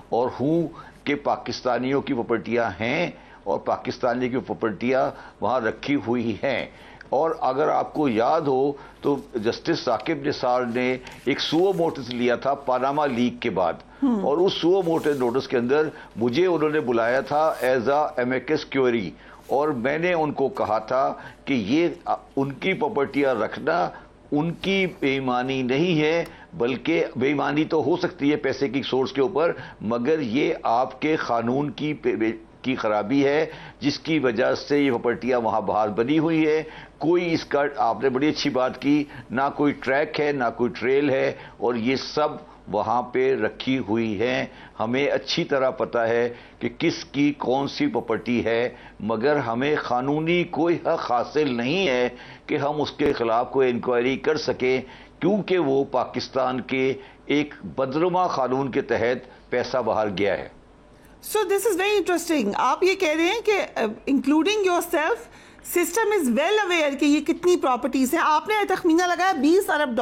اور ہوں کہ پاکستانیوں کی پراپرٹیاں ہیں اور پاکستانی کی پراپرٹیاں وہاں رکھی ہوئی ہیں. اور اگر آپ کو یاد ہو تو جسٹس ثاقب نثار نے ایک سو موٹس لیا تھا پاناما لیک کے بعد، اور اس سو موٹس نوٹس کے اندر مجھے انہوں نے بلایا تھا ایز اے ایمیکس کیوری، اور میں نے ان کو کہا تھا کہ یہ ان کی پراپرٹیاں رکھنا ان کی بے ایمانی نہیں ہے، بلکہ بے ایمانی تو ہو سکتی ہے پیسے کی سورس کے اوپر، مگر یہ آپ کے قانون کی خرابی ہے جس کی وجہ سے یہ پراپرٹیاں وہاں باہر بنی ہوئی ہے۔ کوئی اس کا، آپ نے بڑی اچھی بات کی، نہ کوئی ٹریک ہے نہ کوئی ٹریل ہے، اور یہ سب وہاں پہ رکھی ہوئی ہیں۔ ہمیں اچھی طرح پتا ہے کہ کس کی کون سی پراپرٹی ہے، مگر ہمیں قانونی کوئی حق حاصل نہیں ہے کہ ہم اس کے خلاف کوئی انکوائری کر سکیں، کیونکہ وہ پاکستان کے ایک بدنما قانون کے تحت پیسہ باہر گیا ہے۔ So this is very interesting. آپ یہ کہہ رہے ہیں کہ including yourself system is well aware کہ یہ کتنی پراپرٹیز ہیں. آپ نے تخمینہ لگایا $20 ارب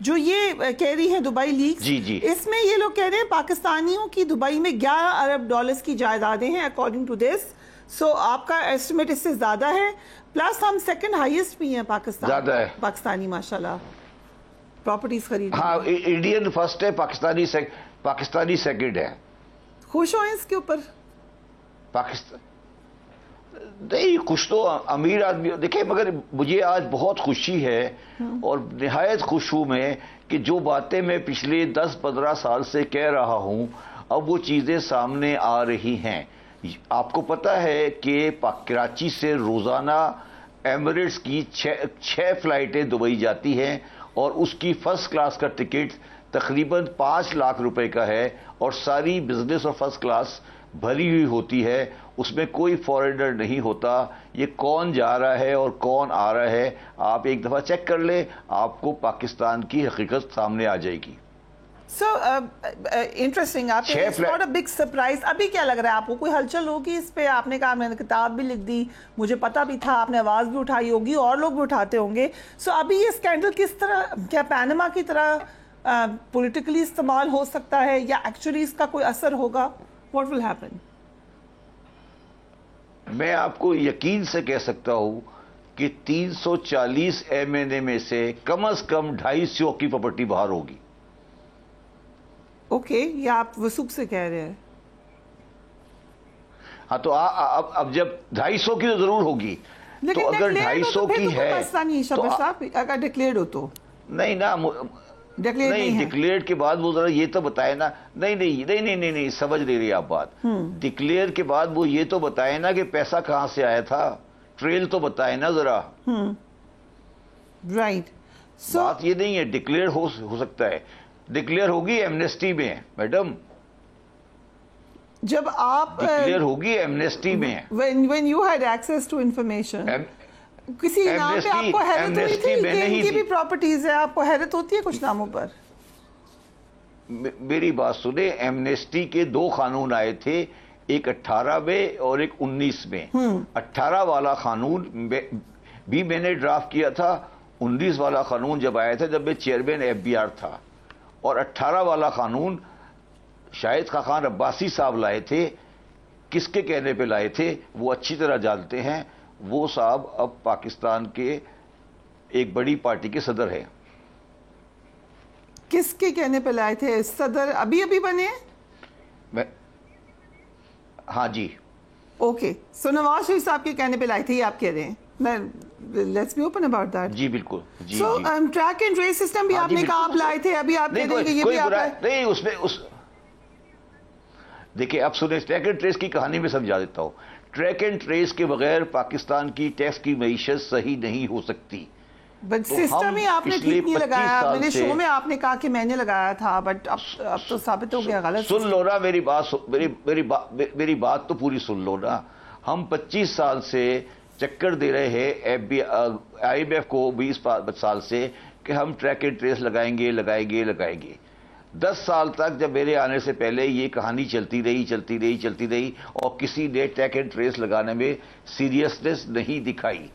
جو یہ کہہ رہی ہیں دبئی لیکس. جی اس میں یہ لوگ کہہ رہے ہیں پاکستانیوں کی دبئی میں $11 ارب کی جائیدادیں ہیں اکارڈنگ ٹو دس. سو آپ کا ایسٹیمیٹ اس سے زیادہ ہے، پلس ہم سیکنڈ ہائیسٹ بھی ہیں پاکستان، زیادہ ہے پاکستانی ماشاءاللہ پراپرٹیز خرید. ہاں، انڈین فرسٹ ہے، پاکستانی سیکنڈ ہے. خوش ہوئے اس کے اوپر؟ پاکستان نہیں خوش تو امیر آدمی دیکھیں، مگر مجھے آج بہت خوشی ہے اور نہایت خوش ہوں میں کہ جو باتیں میں پچھلے 10-15 سال سے کہہ رہا ہوں اب وہ چیزیں سامنے آ رہی ہیں. آپ کو پتہ ہے کہ کراچی سے روزانہ ایمریٹس کی 6 فلائٹیں دبئی جاتی ہیں، اور اس کی فرسٹ کلاس کا ٹکٹ تقریباً 5 لاکھ روپے کا ہے، اور ساری بزنس اور فرسٹ کلاس بھری ہوئی ہوتی ہے، اس میں کوئی فارنر نہیں ہوتا. یہ کون جا رہا ہے اور کون آ رہا ہے آپ ایک دفعہ چیک کر لیں، آپ کو پاکستان کی حقیقت سامنے آ جائے گی. So interesting. آپ ناٹ اے بگ سرپرائز. ابھی کیا لگ رہا ہے آپ کو کوئی ہلچل ہوگی اس پہ؟ آپ نے کہا میں نے کتاب بھی لکھ دی، مجھے پتا بھی تھا، آپ نے آواز بھی اٹھائی ہوگی، اور لوگ بھی اٹھاتے ہوں گے. سو ابھی یہ اسکینڈل کس طرح، کیا پیناما کی طرح پولیٹیکلی استعمال ہو سکتا ہے، یا ایکچولی اس کا کوئی اثر ہوگا؟ What will happen? میں آپ کو یقین سے کہہ سکتا ہوں کہ 340 MNA میں سے کم از کم 250 کی پراپرٹی باہر ہوگی. اوکے، یہ آپ وثوق سے کہہ رہے ہیں؟ ہاں، تو اب جب 250 کی تو ضرور ہوگی، تو اگر 250 کی ہے اگر ڈکلیئرڈ ہو تو نہیں نا، نہیں ڈکلیئر کے بعد وہ ذرا یہ تو بتائے نا. نہیں سمجھ نہیں رہی آپ بات. ڈکلیئر کے بعد وہ یہ تو بتائے نا کہ پیسہ کہاں سے آیا تھا، ٹریل تو بتائے نا ذرا. رائٹ. بات یہ نہیں ہے ڈکلیئر ہو سکتا ہے، ڈکلیئر ہوگی ایمنیسٹی میں میڈم، جب آپ ڈکلیئر ہوگی ایمنیسٹی میں. when you had access to information کسی نام پہ آپ کو حیرت ہوئی تھی کہ ان کی بھی پراپرٹیز ہے؟ آپ کو حیرت ہوتی ہے کچھ ناموں پر؟ میری بات سنیں، ایمنیسٹی کے 2 قانون آئے تھے، ایک 18 میں اور ایک 19 میں. 18 والا قانون بھی میں نے ڈرافٹ کیا تھا. 19 والا قانون جب آیا تھا جب میں چیئرمین FBR تھا، اور 18 والا قانون شاہد خاقان عباسی صاحب لائے تھے. کس کے کہنے پہ لائے تھے وہ اچھی طرح جانتے ہیں. وہ صاحب اب پاکستان کے ایک بڑی پارٹی کے صدر ہیں. کس کے کہنے پہ لائے تھے صدر؟ ابھی بنے؟ ہاں جی. اوکے، سو نواز شریف صاحب کے کہنے پہ لائے تھے، یہ آپ کہہ رہے ہیں؟ Let's be open about that. جی بالکل. جی so track and trace system بھی آپ نے کہا آپ لائے تھے، ابھی آپ کہہ رہے ہیں کہ یہ بھی آپ نہیں. اس میں دیکھیں اب سنیں، ٹریک اینڈ ٹریس کی کہانی میں سمجھا دیتا ہوں. ٹریک اینڈ ٹریس کے بغیر پاکستان کی ٹیکس کی معیشت صحیح نہیں ہو سکتی. بٹ سسٹم ہی آپ نے ٹھیک نہیں لگایا. میں نے شو میں آپ نے کہا کہ میں نے لگایا تھا، بٹ اب تو ثابت ہو گیا غلط. سن لو نا میری بات تو پوری سن لو نا. ہم 25 سال سے چکر دے رہے ہیں IMF کو 20 سال سے کہ ہم ٹریک اینڈ ٹریس لگائیں گے. 10 سال تک جب میرے آنے سے پہلے یہ کہانی چلتی رہی اور کسی نے ٹریک اینڈ ٹریس لگانے میں سیریسنس نہیں دکھائی.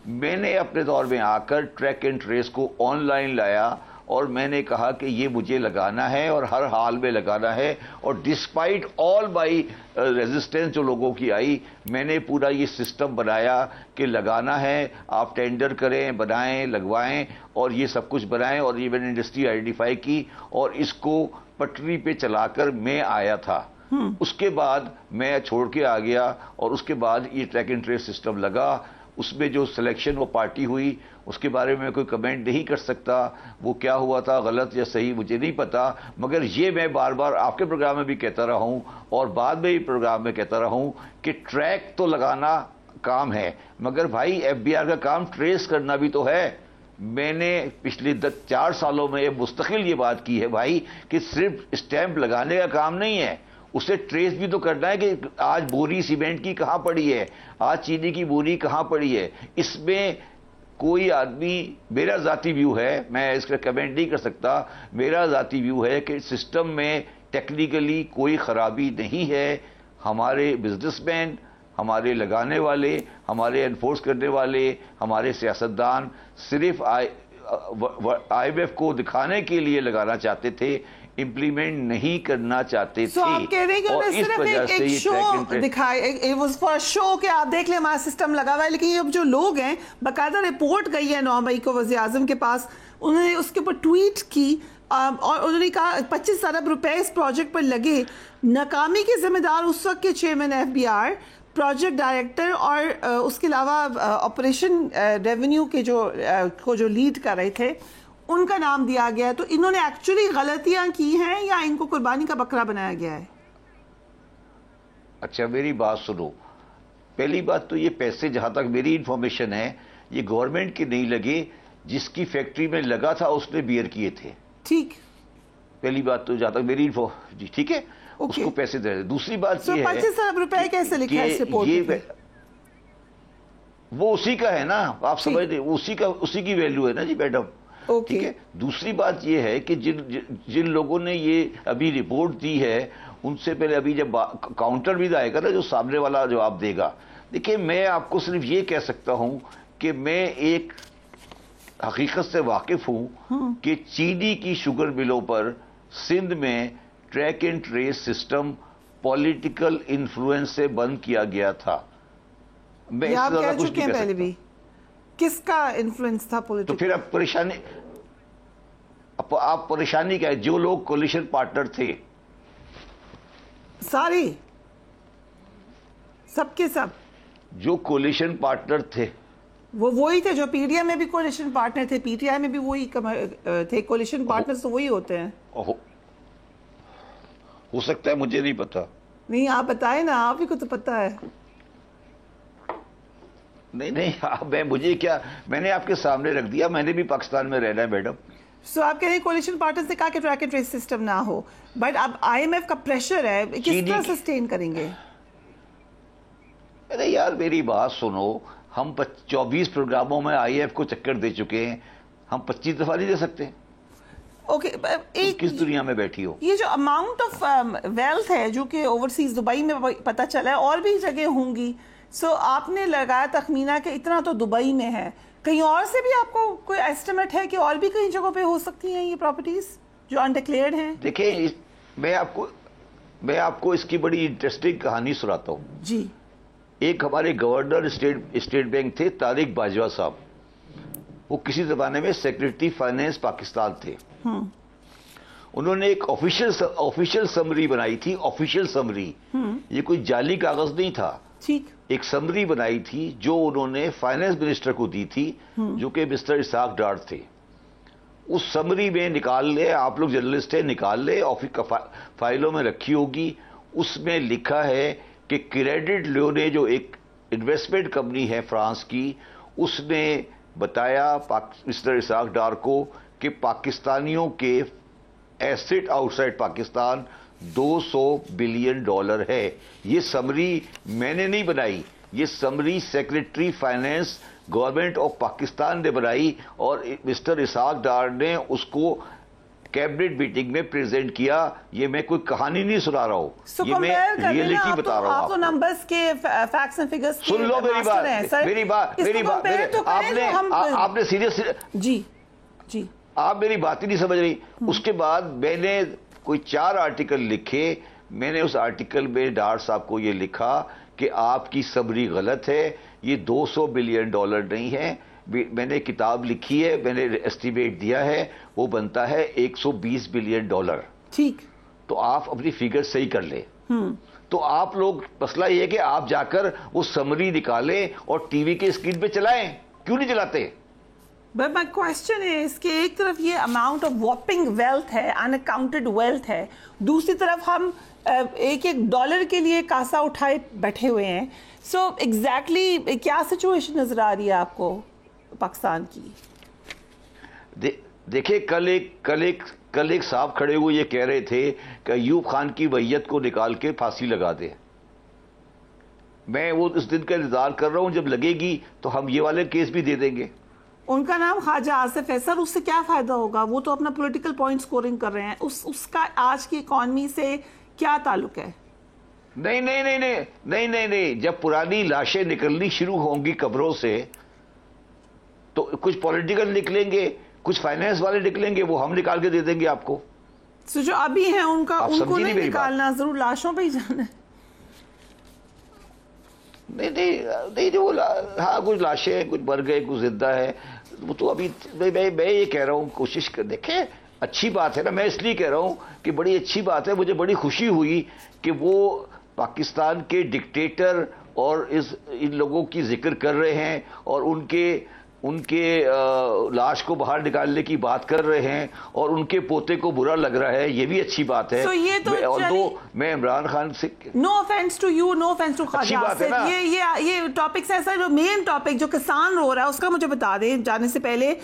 میں نے اپنے دور میں آ کر ٹریک اینڈ ٹریس کو آن لائن لایا اور میں نے کہا کہ یہ مجھے لگانا ہے اور ہر حال میں لگانا ہے, اور ڈسپائٹ آل مائی ریزسٹنس جو لوگوں کی آئی, میں نے پورا یہ سسٹم بنایا کہ لگانا ہے, آپ ٹینڈر کریں, بنائیں, لگوائیں, اور یہ سب کچھ بنائیں, اور یہ میں نے انڈسٹری آئیڈینٹیفائی کی اور اس کو پٹری پہ چلا کر میں آیا تھا. اس کے بعد میں چھوڑ کے آ گیا, اور اس کے بعد یہ ٹریک اینڈ ٹریس سسٹم لگا. اس میں جو سلیکشن وہ پارٹی ہوئی اس کے بارے میں کوئی کمنٹ نہیں کر سکتا, وہ کیا ہوا تھا, غلط یا صحیح مجھے نہیں پتا, مگر یہ میں بار بار آپ کے پروگرام میں بھی کہتا رہا ہوں اور بعد میں بھی پروگرام میں کہتا رہا ہوں کہ ٹریک تو لگانا کام ہے, مگر بھائی ایف بی آر کا کام ٹریس کرنا بھی تو ہے. میں نے پچھلے 4 سالوں میں مستقل یہ بات کی ہے بھائی کہ صرف اسٹیمپ لگانے کا کام نہیں ہے, اسے ٹریس بھی تو کرنا ہے کہ آج بوری سیمنٹ کی کہاں پڑی ہے, آج چینی کی بوری کہاں پڑی ہے. اس میں کوئی آدمی, میرا ذاتی ویو ہے, میں اس کا کمنٹ نہیں کر سکتا, میرا ذاتی ویو ہے کہ سسٹم میں ٹیکنیکلی کوئی خرابی نہیں ہے. ہمارے بزنس مین, ہمارے لگانے والے, ہمارے انفورس کرنے والے, ہمارے سیاستدان صرف آئی ایم ایف کو دکھانے کے لیے لگانا چاہتے تھے, امپلیمنٹ نہیں کرنا چاہتے تھے. آپ کہہ رہے ہیں کہ اور انہیں اس صرف وجہ سے ایک یہ شو دکھائے, it was for show کہ آپ دیکھ لیں ہمارا سسٹم لگا ہوا ہے, لیکن یہ اب جو لوگ ہیں, باقاعدہ رپورٹ گئی ہے 9 مئی کو وزیر اعظم کے پاس, انہوں نے اس کے اوپر ٹویٹ کی اور انہوں نے کہا 25 ارب روپے اس پروجیکٹ پر لگے. ناکامی کے ذمہ دار اس وقت کے chairman F B R, project director اور اس کے علاوہ آپریشن ریونیو کے جو لیڈ کر رہے تھے, ان کا نام دیا گیا ہے. تو انہوں نے ایکچولی غلطیاں کی ہیں یا ان کو قربانی کا بکرا بنایا گیا ہے؟ اچھا میری بات سنو, پہلی بات تو یہ پیسے جہاں تک میری انفارمیشن ہے یہ گورنمنٹ کے نہیں لگے, جس کی فیکٹری میں لگا تھا اس نے بیئر کیے تھے. ٹھیک, پہلی بات تو جہاں تک میری جی ٹھیک ہے, اس کو پیسے دے. دوسری بات یہ ہے 25 ارب روپے کیسے لکھا ہے اس رپورٹ میں؟ وہ اسی کا ہے نا, آپ سمجھتے, اسی کی ویلیو ہے نا جی میڈم. ٹھیک ہے. دوسری بات یہ ہے کہ جن لوگوں نے یہ ابھی رپورٹ دی ہے ان سے پہلے ابھی جب کاؤنٹر بھی آئے گا نا جو سامنے والا جواب دے گا, دیکھیں میں آپ کو صرف یہ کہہ سکتا ہوں کہ میں ایک حقیقت سے واقف ہوں کہ چینی کی شوگر ملوں پر سندھ میں track and trace system political influence سے بند کیا گیا تھا. میں اس آپ طرح کہہ کچھ چکے ہیں نہیں کہہ پہلے بھی, کس کا انفلوئنس تھا تو پولیٹیکل؟ پھر آپ پریشانی کیا ہے؟ جو لوگ کولیشن پارٹنر تھے سارے, سب کے سب جو کولیشن پارٹنر تھے وہ وہی تھے جو پی ڈی آئی میں بھی کولیشن پارٹنر تھے, پی ٹی آئی میں بھی وہی تھے کولیشن پارٹنر, تو وہی ہوتے ہیں. ہو سکتا ہے, مجھے نہیں پتا. نہیں آپ بتائیں نا, آپ ہی کو تو پتا ہے. نہیں مجھے کیا, میں نے آپ کے سامنے رکھ دیا, میں نے بھی پاکستان میں رہنا ہے میڈم. سو آپ کہہ رہے ہیں کولیشن پارٹنر سے کہا کہ ٹریک اینڈ ٹریس سسٹم نہ ہو, بٹ اب آئی ایم ایف کا پریشر ہے, کس طرح سسٹین کریں گے؟ ارے یار میری بات سنو, ہم 24 پروگراموں میں آئی ایف کو چکر دے چکے ہیں, ہم 25 دفعہ نہیں دے سکتے. اوکے, کس دنیا میں بیٹھی ہو؟ یہ جو اماؤنٹ آف ویلتھ ہے جو کہ اوورسیز دبئی میں پتہ چلا ہے, اور بھی جگہ ہوں گی, سو آپ نے لگایا تخمینہ کہ اتنا تو دبئی میں ہے, کہیں اور سے بھی آپ کو کوئی ایسٹیمیٹ ہے کہ اور بھی کئی جگہوں پہ ہو سکتی ہیں یہ پراپرٹیز جو انڈکلیئرڈ ہیں؟ دیکھیں میں آپ کو اس کی بڑی انٹرسٹنگ کہانی سناتا ہوں. جی. ایک ہمارے گورنر اسٹیٹ بینک تھے طارق باجوہ صاحب, وہ کسی زمانے میں سیکریٹری فائنینس پاکستان تھے. انہوں نے ایک آفیشیل سمری بنائی تھی, آفیشیل سمری, یہ کوئی جعلی کاغذ نہیں تھا, ایک سمری بنائی تھی جو انہوں نے فائنینس منسٹر کو دی تھی جو کہ مسٹر اسحاق ڈار تھے. اس سمری میں نکال لے, آپ لوگ جرنلسٹ ہیں, نکال لے, فائلوں میں رکھی ہوگی. اس میں لکھا ہے کہ کریڈٹ لیونے جو ایک انویسٹمنٹ کمپنی ہے فرانس کی, اس نے بتایا مسٹر اسحاق ڈار کو کہ پاکستانیوں کے asset outside Pakistan $200 billion ہے. یہ سمری میں نے نہیں بنائی, یہ summary secretary finance government of Pakistan نے بنائی, اور مسٹر اسحاق ڈار نے اس کو کیبنٹ میٹنگ میں پریزنٹ کیا. یہ میں کوئی کہانی نہیں سنا رہا ہوں, یہ میں ریئلٹی بتا رہا ہوں. آپ تو نمبرز کے فیکٹس اینڈ فگرز کے سن لو میری بات, آپ نے سیریس جی آپ میری بات ہی نہیں سمجھ رہی. اس کے بعد میں نے کوئی 4 آرٹیکل لکھے. میں نے اس آرٹیکل میں ڈار صاحب کو یہ لکھا کہ آپ کی سمری غلط ہے, یہ $200 بلین نہیں ہے. میں نے کتاب لکھی ہے, میں نے ایسٹیمیٹ دیا ہے, وہ بنتا ہے $120 بلین. ٹھیک, تو آپ اپنی فگر صحیح کر لیں. تو آپ لوگ, مسئلہ یہ ہے کہ آپ جا کر وہ سمری نکالیں اور ٹی وی کے اسکرین پہ چلائیں, کیوں نہیں چلاتے؟ But my question is کہ ایک طرف یہ amount of whopping wealth ہے, unaccounted wealth ہے, دوسری طرف ہم ایک $1 کے لیے کاسا اٹھائے بیٹھے ہوئے ہیں. سو ایگزیکٹلی کیا سچویشن نظر آ رہی ہے آپ کو پاکستان کی؟ دیکھیں کل ایک صاحب کھڑے ہوئے یہ کہہ رہے تھے کہ ایوب خان کی ویت کو نکال کے پھانسی لگا دیں. میں وہ اس دن کا انتظار کر رہا ہوں, جب لگے گی تو ہم یہ والے کیس بھی دے دیں گے. ان کا نام خواجہ آصف ہے سر, اس سے کیا فائدہ ہوگا؟ وہ تو اپنا پولیٹیکل پوائنٹ سکورنگ کر رہے ہیں. اس کا آج کی اکانومی سے کیا تعلق ہے؟ نہیں, جب پرانی لاشیں نکلنی شروع ہوں گی قبروں سے تو کچھ پولیٹیکل نکلیں گے, کچھ فائنینس والے نکلیں گے, وہ ہم نکال کے دے دیں گے آپ کو. سو جو ابھی ہیں ان کو نہیں نکالنا, ضرور لاشوں پہ ہی جانا ہے. نہیں وہ ہاں کچھ لاشیں ہیں, کچھ مر گئے, کچھ زندہ ہے. وہ تو ابھی میں یہ کہہ رہا ہوں, کوشش کر دیکھیں, اچھی بات ہے نا. میں اس لیے کہہ رہا ہوں کہ بڑی اچھی بات ہے, مجھے بڑی خوشی ہوئی کہ وہ پاکستان کے ڈکٹیٹر اور ان لوگوں کی ذکر کر رہے ہیں اور ان کے لاش کو باہر نکالنے کی بات کر رہے ہیں اور ان کے پوتے کو برا لگ رہا ہے. یہ بھی اچھی بات ہے. اور میں عمران خان سے, no offence to you, no offence to Khawaja Asif, یہ ٹاپکس ایسا جو مین ٹاپک جو کسان رو رہا ہے اس کا مجھے بتا دیں جانے سے پہلے.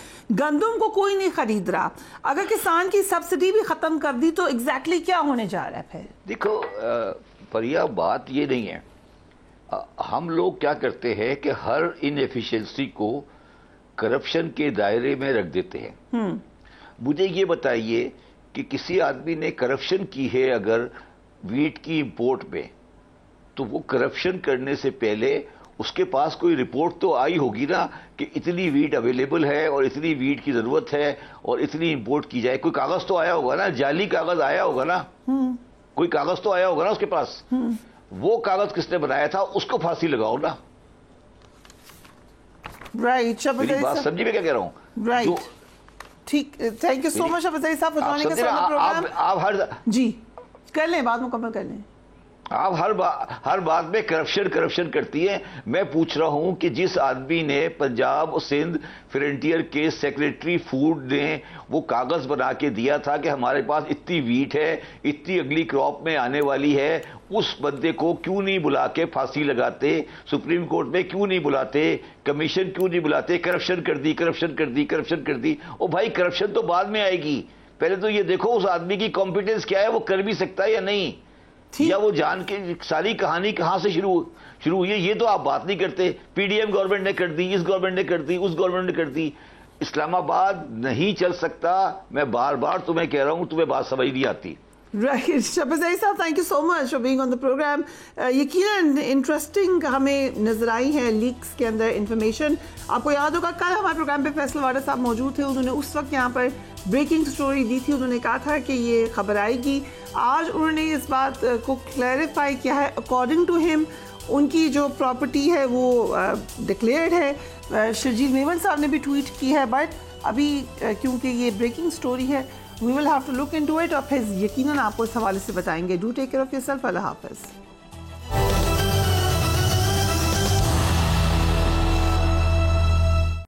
گندم کو کوئی نہیں خرید رہا, اگر کسان کی سبسڈی بھی ختم کر دی تو ایگزیکٹلی کیا ہونے جا رہا ہے پھر؟ دیکھو پریا, بات یہ نہیں ہے. ہم لوگ کیا کرتے ہیں کہ ہر ان ایفیشنسی کو کرپشن کے دائرے میں رکھ دیتے ہیں. مجھے یہ بتائیے کہ کسی آدمی نے کرپشن کی ہے اگر ویٹ کی امپورٹ میں, تو وہ کرپشن کرنے سے پہلے اس کے پاس کوئی رپورٹ تو آئی ہوگی نا کہ اتنی ویٹ اویلیبل ہے اور اتنی ویٹ کی ضرورت ہے اور اتنی امپورٹ کی جائے. کوئی کاغذ تو آیا ہوگا نا, جعلی کاغذ آیا ہوگا نا, کوئی کاغذ تو آیا ہوگا نا اس کے پاس. وہ کاغذ کس نے بنایا تھا, اس کو پھانسی لگاؤ نا. رائٹ, میری بات سمجھی میں کیا کہہ رہا ہوں؟ رائٹ, ٹھیک, thank you so much Shahbaz Ali sahab for joining us on the programme. آپ جی کر لیں, بات مکمل کر لیں. آپ ہر بات میں کرپشن کرتی ہیں. میں پوچھ رہا ہوں کہ جس آدمی نے پنجاب اور سندھ فرنٹیئر کے سیکریٹری فوڈ نے وہ کاغذ بنا کے دیا تھا کہ ہمارے پاس اتنی ویٹ ہے, اتنی اگلی کراپ میں آنے والی ہے, اس بندے کو کیوں نہیں بلا کے پھانسی لگاتے؟ سپریم کورٹ میں کیوں نہیں بلاتے؟ کمیشن کیوں نہیں بلاتے؟ کرپشن کر دی. او بھائی, کرپشن تو بعد میں آئے گی, پہلے تو یہ دیکھو اس آدمی کی کمپیٹنس کیا ہے, وہ کر بھی سکتا ہے یا نہیں, یا وہ جان کے ساری کہانی کہاں سے شروع ہوئی ہے. یہ تو آپ بات نہیں کرتے. پی ڈی ایم گورنمنٹ نے کر دی, اس گورنمنٹ نے کر دی, اس گورنمنٹ نے کر دی. اسلام آباد نہیں چل سکتا. میں بار بار تمہیں کہہ رہا ہوں, تمہیں بات سمجھ نہیں آتی. Right, Shahbaz Ali sahab thank you so much for being on the programme. یقیناً انٹرسٹنگ ہمیں نظر آئی ہے لیکس کے اندر انفارمیشن. آپ کو یاد ہوگا کل ہمارے پروگرام پہ فیصل واڈا صاحب موجود تھے, انہوں نے اس وقت یہاں پر بریکنگ سٹوری دی تھی. انہوں نے کہا تھا کہ یہ خبر آئے گی. آج انہوں نے اس بات کو کلیریفائی کیا ہے. اکارڈنگ ٹو ہم ان کی جو پراپرٹی ہے وہ ڈکلیئرڈ ہے. شرجیل میمن صاحب نے بھی ٹویٹ کی ہے, بٹ ابھی کیونکہ یہ بریکنگ سٹوری ہے, we will have to look into it. اور پھر یقیناً آپ کو اس حوالے سے بتائیں گے. Do take care of yourself. اللہ حافظ.